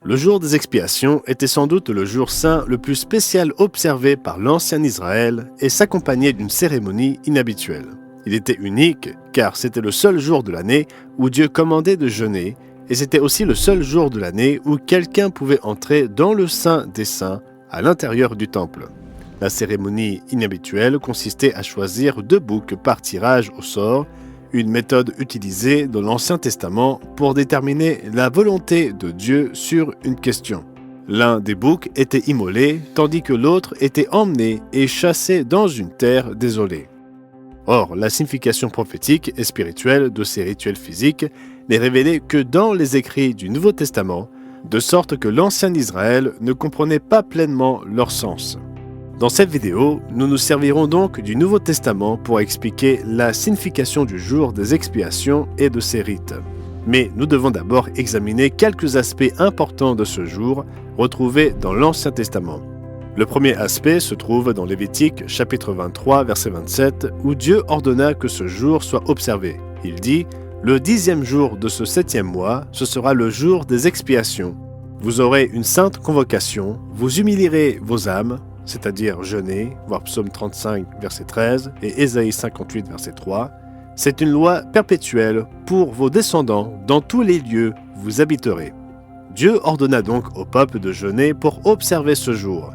Le jour des expiations était sans doute le jour saint le plus spécial observé par l'ancien Israël et s'accompagnait d'une cérémonie inhabituelle. Il était unique car c'était le seul jour de l'année où Dieu commandait de jeûner et c'était aussi le seul jour de l'année où quelqu'un pouvait entrer dans le Saint des Saints à l'intérieur du temple. La cérémonie inhabituelle consistait à choisir 2 boucs par tirage au sort, une méthode utilisée dans l'Ancien Testament pour déterminer la volonté de Dieu sur une question. L'un des boucs était immolé, tandis que l'autre était emmené et chassé dans une terre désolée. Or, la signification prophétique et spirituelle de ces rituels physiques n'est révélée que dans les écrits du Nouveau Testament, de sorte que l'ancien Israël ne comprenait pas pleinement leur sens. Dans cette vidéo, nous nous servirons donc du Nouveau Testament pour expliquer la signification du jour des expiations et de ses rites. Mais nous devons d'abord examiner quelques aspects importants de ce jour retrouvés dans l'Ancien Testament. Le premier aspect se trouve dans Lévitique chapitre 23 verset 27 où Dieu ordonna que ce jour soit observé. Il dit « Le 10e jour de ce 7e mois, ce sera le jour des expiations. Vous aurez une sainte convocation, vous humilierez vos âmes, c'est-à-dire jeûner, voir Psaume 35, verset 13 et Ésaïe 58, verset 3. C'est une loi perpétuelle pour vos descendants, dans tous les lieux vous habiterez. » Dieu ordonna donc au peuple de jeûner pour observer ce jour.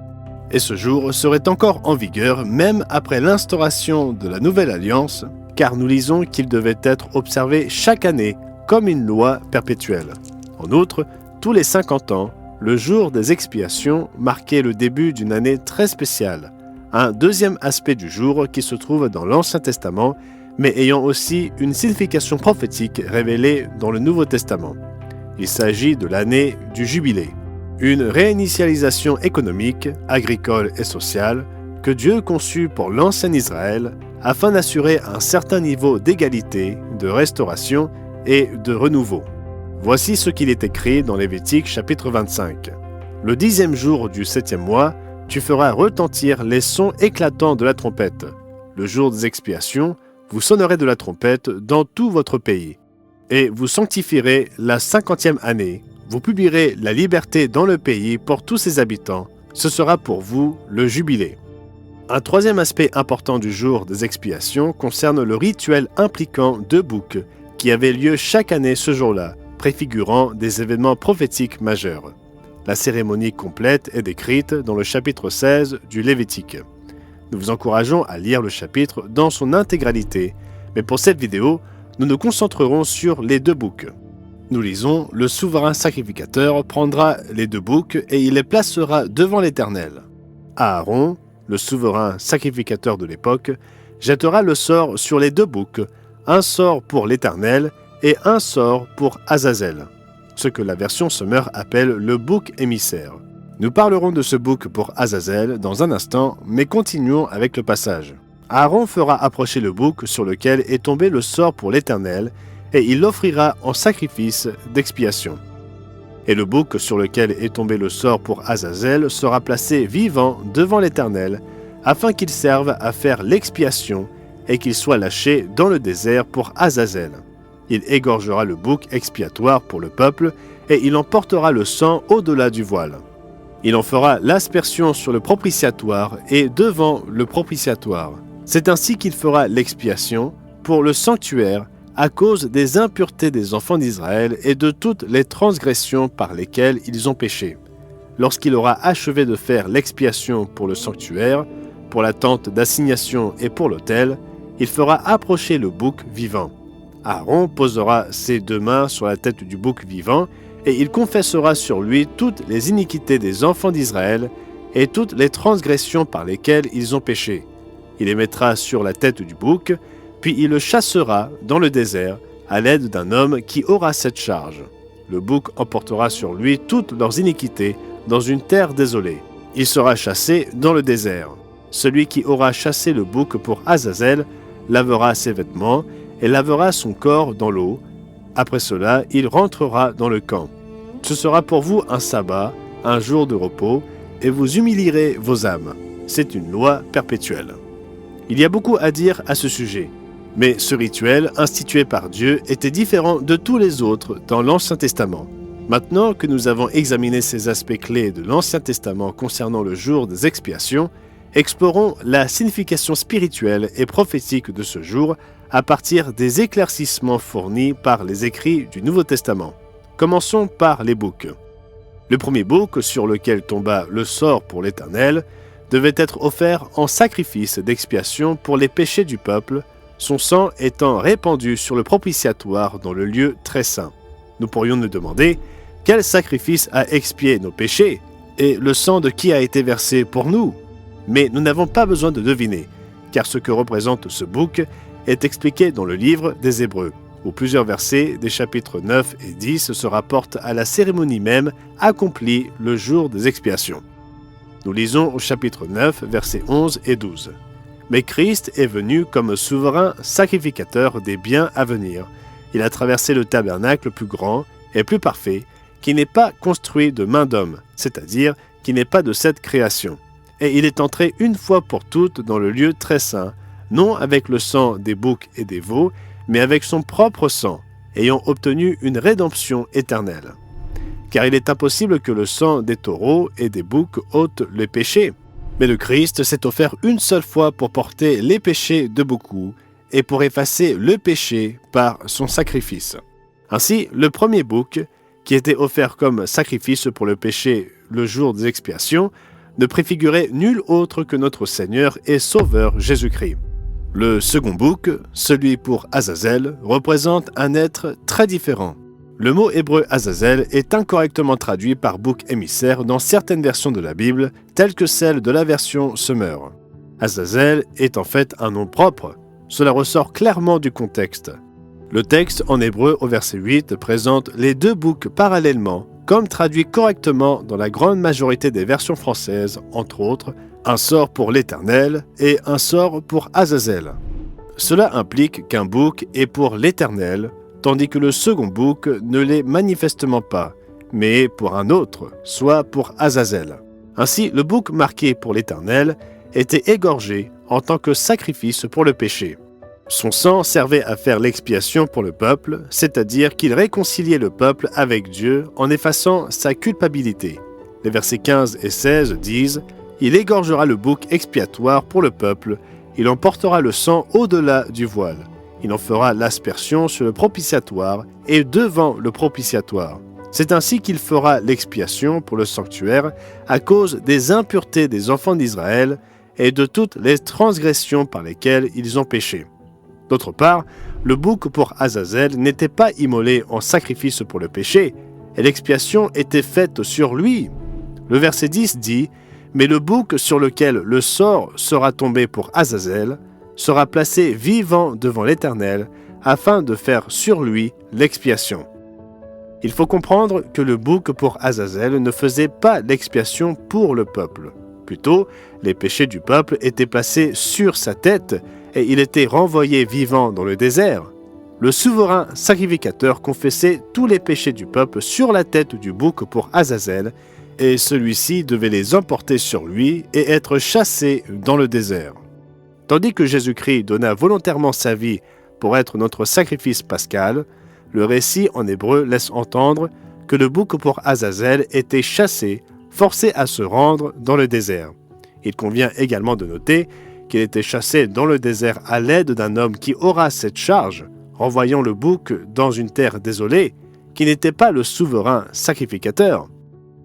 Et ce jour serait encore en vigueur même après l'instauration de la Nouvelle Alliance, car nous lisons qu'il devait être observé chaque année comme une loi perpétuelle. En outre, tous les 50 ans, le jour des expiations marquait le début d'une année très spéciale, un deuxième aspect du jour qui se trouve dans l'Ancien Testament, mais ayant aussi une signification prophétique révélée dans le Nouveau Testament. Il s'agit de l'année du Jubilé, une réinitialisation économique, agricole et sociale que Dieu conçut pour l'ancien Israël afin d'assurer un certain niveau d'égalité, de restauration et de renouveau. Voici ce qu'il est écrit dans Lévitique chapitre 25. « Le 10e jour du 7e mois, tu feras retentir les sons éclatants de la trompette. Le jour des expiations, vous sonnerez de la trompette dans tout votre pays. Et vous sanctifierez la 50e année. Vous publierez la liberté dans le pays pour tous ses habitants. Ce sera pour vous le jubilé. » Un troisième aspect important du jour des expiations concerne le rituel impliquant 2 boucs qui avait lieu chaque année ce jour-là, préfigurant des événements prophétiques majeurs. La cérémonie complète est décrite dans le chapitre 16 du Lévitique. Nous vous encourageons à lire le chapitre dans son intégralité, mais pour cette vidéo, nous nous concentrerons sur les 2 boucs. Nous lisons « Le souverain sacrificateur prendra les 2 boucs et il les placera devant l'Éternel. Aaron, le souverain sacrificateur de l'époque, jettera le sort sur les 2 boucs, un sort pour l'Éternel et un sort pour Azazel, ce que la version Sommer appelle le bouc émissaire. Nous parlerons de ce bouc pour Azazel dans un instant, mais continuons avec le passage. Aaron fera approcher le bouc sur lequel est tombé le sort pour l'Éternel, et il l'offrira en sacrifice d'expiation. Et le bouc sur lequel est tombé le sort pour Azazel sera placé vivant devant l'Éternel, afin qu'il serve à faire l'expiation et qu'il soit lâché dans le désert pour Azazel. Il égorgera le bouc expiatoire pour le peuple et il en portera le sang au-delà du voile. Il en fera l'aspersion sur le propitiatoire et devant le propitiatoire. C'est ainsi qu'il fera l'expiation pour le sanctuaire à cause des impuretés des enfants d'Israël et de toutes les transgressions par lesquelles ils ont péché. Lorsqu'il aura achevé de faire l'expiation pour le sanctuaire, pour la tente d'assignation et pour l'autel, il fera approcher le bouc vivant. Aaron posera ses 2 mains sur la tête du bouc vivant et il confessera sur lui toutes les iniquités des enfants d'Israël et toutes les transgressions par lesquelles ils ont péché. Il les mettra sur la tête du bouc, puis il le chassera dans le désert à l'aide d'un homme qui aura cette charge. Le bouc emportera sur lui toutes leurs iniquités dans une terre désolée. Il sera chassé dans le désert. Celui qui aura chassé le bouc pour Azazel lavera ses vêtements et lavera son corps dans l'eau. Après cela, il rentrera dans le camp. Ce sera pour vous un sabbat, un jour de repos, et vous humilierez vos âmes. C'est une loi perpétuelle. Il y a beaucoup à dire à ce sujet, mais ce rituel institué par Dieu était différent de tous les autres dans l'Ancien Testament. Maintenant que nous avons examiné ces aspects clés de l'Ancien Testament concernant le jour des expiations, explorons la signification spirituelle et prophétique de ce jour à partir des éclaircissements fournis par les écrits du Nouveau Testament. Commençons par les boucs. Le premier bouc sur lequel tomba le sort pour l'Éternel devait être offert en sacrifice d'expiation pour les péchés du peuple, son sang étant répandu sur le propitiatoire dans le lieu très saint. Nous pourrions nous demander quel sacrifice a expié nos péchés et le sang de qui a été versé pour nous. Mais nous n'avons pas besoin de deviner, car ce que représente ce bouc est expliqué dans le livre des Hébreux, où plusieurs versets des chapitres 9 et 10 se rapportent à la cérémonie même accomplie le jour des expiations. Nous lisons au chapitre 9, versets 11 et 12. « Mais Christ est venu comme souverain sacrificateur des biens à venir. Il a traversé le tabernacle plus grand et plus parfait, qui n'est pas construit de main d'homme, c'est-à-dire qui n'est pas de cette création. Et il est entré une fois pour toutes dans le lieu très saint, non avec le sang des boucs et des veaux, mais avec son propre sang, ayant obtenu une rédemption éternelle. Car il est impossible que le sang des taureaux et des boucs ôte les péchés. Mais le Christ s'est offert une seule fois pour porter les péchés de beaucoup, et pour effacer le péché par son sacrifice. Ainsi, le premier bouc, qui était offert comme sacrifice pour le péché le jour des expiations, ne préfigurait nul autre que notre Seigneur et Sauveur Jésus-Christ. Le second bouc, celui pour Azazel, représente un être très différent. Le mot hébreu Azazel est incorrectement traduit par bouc émissaire dans certaines versions de la Bible, telles que celle de la version Semeur. Azazel est en fait un nom propre. Cela ressort clairement du contexte. Le texte en hébreu au verset 8 présente les deux boucs parallèlement, comme traduit correctement dans la grande majorité des versions françaises, entre autres, un sort pour l'Éternel et un sort pour Azazel. Cela implique qu'un bouc est pour l'Éternel, tandis que le second bouc ne l'est manifestement pas, mais pour un autre, soit pour Azazel. Ainsi, le bouc marqué pour l'Éternel était égorgé en tant que sacrifice pour le péché. Son sang servait à faire l'expiation pour le peuple, c'est-à-dire qu'il réconciliait le peuple avec Dieu en effaçant sa culpabilité. Les versets 15 et 16 disent « Il égorgera le bouc expiatoire pour le peuple, il en portera le sang au-delà du voile. Il en fera l'aspersion sur le propitiatoire et devant le propitiatoire. C'est ainsi qu'il fera l'expiation pour le sanctuaire à cause des impuretés des enfants d'Israël et de toutes les transgressions par lesquelles ils ont péché. » D'autre part, le bouc pour Azazel n'était pas immolé en sacrifice pour le péché, et l'expiation était faite sur lui. Le verset 10 dit « Mais le bouc sur lequel le sort sera tombé pour Azazel sera placé vivant devant l'Éternel, afin de faire sur lui l'expiation. » Il faut comprendre que le bouc pour Azazel ne faisait pas l'expiation pour le peuple. Plutôt, les péchés du peuple étaient placés sur sa tête et il était renvoyé vivant dans le désert. Le souverain sacrificateur confessait tous les péchés du peuple sur la tête du bouc pour Azazel, et celui-ci devait les emporter sur lui et être chassé dans le désert. Tandis que Jésus-Christ donna volontairement sa vie pour être notre sacrifice pascal, le récit en hébreu laisse entendre que le bouc pour Azazel était chassé, forcé à se rendre dans le désert. Il convient également de noter qu'il était chassé dans le désert à l'aide d'un homme qui aura cette charge, renvoyant le bouc dans une terre désolée, qui n'était pas le souverain sacrificateur.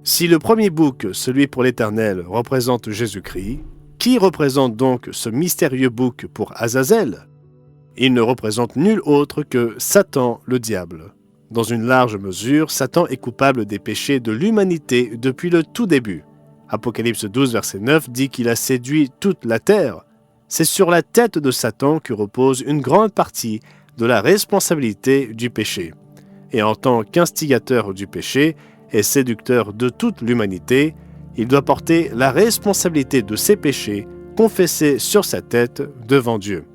Si le premier bouc, celui pour l'Éternel, représente Jésus-Christ, qui représente donc ce mystérieux bouc pour Azazel? Il ne représente nul autre que Satan le diable. Dans une large mesure, Satan est coupable des péchés de l'humanité depuis le tout début. Apocalypse 12, verset 9 dit qu'il a séduit toute la terre. C'est sur la tête de Satan que repose une grande partie de la responsabilité du péché. Et en tant qu'instigateur du péché et séducteur de toute l'humanité, il doit porter la responsabilité de ses péchés confessés sur sa tête devant Dieu.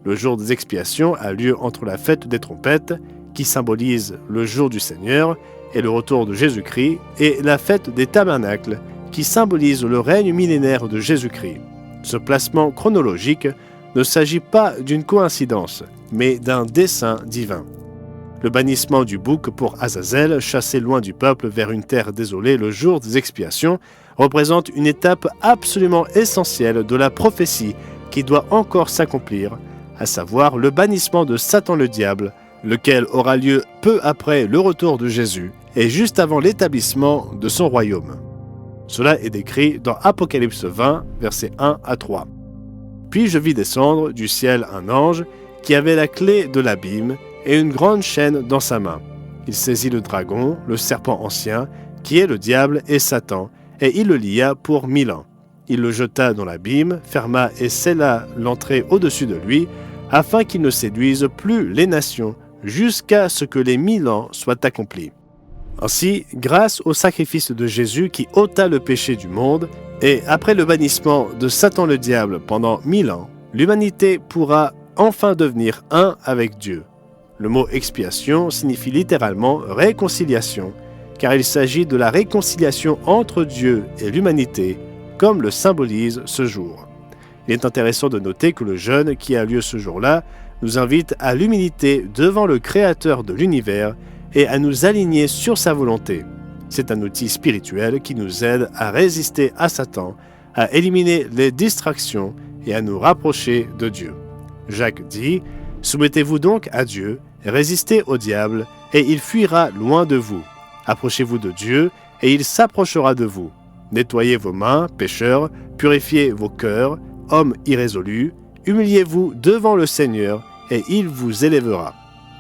Le jour des expiations a lieu entre la fête des trompettes, qui symbolise le jour du Seigneur et le retour de Jésus-Christ, et la fête des tabernacles, qui symbolise le règne millénaire de Jésus-Christ. Ce placement chronologique ne s'agit pas d'une coïncidence, mais d'un dessein divin. Le bannissement du bouc pour Azazel, chassé loin du peuple vers une terre désolée le jour des expiations, représente une étape absolument essentielle de la prophétie qui doit encore s'accomplir, à savoir le bannissement de Satan le diable, lequel aura lieu peu après le retour de Jésus et juste avant l'établissement de son royaume. Cela est décrit dans Apocalypse 20, versets 1 à 3. Puis je vis descendre du ciel un ange qui avait la clé de l'abîme et une grande chaîne dans sa main. Il saisit le dragon, le serpent ancien, qui est le diable et Satan, et il le lia pour 1000 ans. Il le jeta dans l'abîme, ferma et scella l'entrée au-dessus de lui, afin qu'il ne séduise plus les nations, jusqu'à ce que les 1000 ans soient accomplis. Ainsi, grâce au sacrifice de Jésus qui ôta le péché du monde, et après le bannissement de Satan le diable pendant 1000 ans, l'humanité pourra enfin devenir un avec Dieu. Le mot expiation signifie littéralement réconciliation, car il s'agit de la réconciliation entre Dieu et l'humanité, comme le symbolise ce jour. Il est intéressant de noter que le jeûne qui a lieu ce jour-là nous invite à l'humilité devant le Créateur de l'univers et à nous aligner sur sa volonté. C'est un outil spirituel qui nous aide à résister à Satan, à éliminer les distractions et à nous rapprocher de Dieu. Jacques dit « Soumettez-vous donc à Dieu, résistez au diable, et il fuira loin de vous. Approchez-vous de Dieu, et il s'approchera de vous. Nettoyez vos mains, pécheurs, purifiez vos cœurs, hommes irrésolus, humiliez-vous devant le Seigneur, et il vous élèvera. »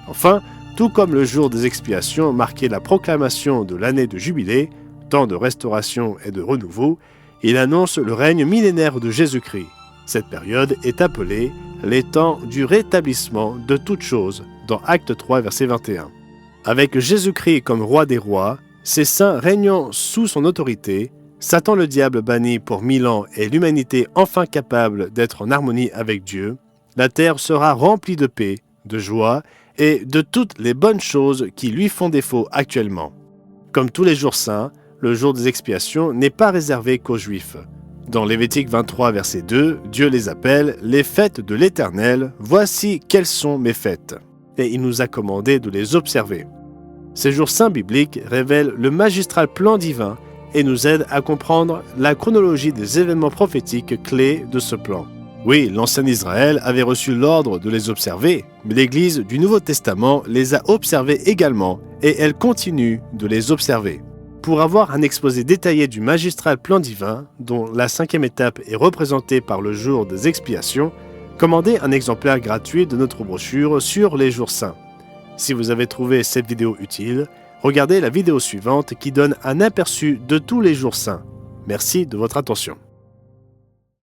Enfin, tout comme le jour des expiations marquait la proclamation de l'année de jubilé, temps de restauration et de renouveau, il annonce le règne millénaire de Jésus-Christ. Cette période est appelée les temps du rétablissement de toutes choses, dans Acte 3, verset 21. Avec Jésus-Christ comme roi des rois, ses saints régnant sous son autorité, Satan le diable banni pour 1000 ans et l'humanité enfin capable d'être en harmonie avec Dieu, la terre sera remplie de paix, de joie et de toutes les bonnes choses qui lui font défaut actuellement. Comme tous les jours saints, le jour des expiations n'est pas réservé qu'aux Juifs. Dans Lévitique 23, verset 2, Dieu les appelle « les fêtes de l'Éternel, voici quelles sont mes fêtes ». Et il nous a commandé de les observer. Ces jours saints bibliques révèlent le magistral plan divin et nous aident à comprendre la chronologie des événements prophétiques clés de ce plan. Oui, l'ancien Israël avait reçu l'ordre de les observer, mais l'Église du Nouveau Testament les a observés également et elle continue de les observer. Pour avoir un exposé détaillé du magistral plan divin, dont la 5e étape est représentée par le jour des expiations, commandez un exemplaire gratuit de notre brochure sur les jours saints. Si vous avez trouvé cette vidéo utile, regardez la vidéo suivante qui donne un aperçu de tous les jours saints. Merci de votre attention.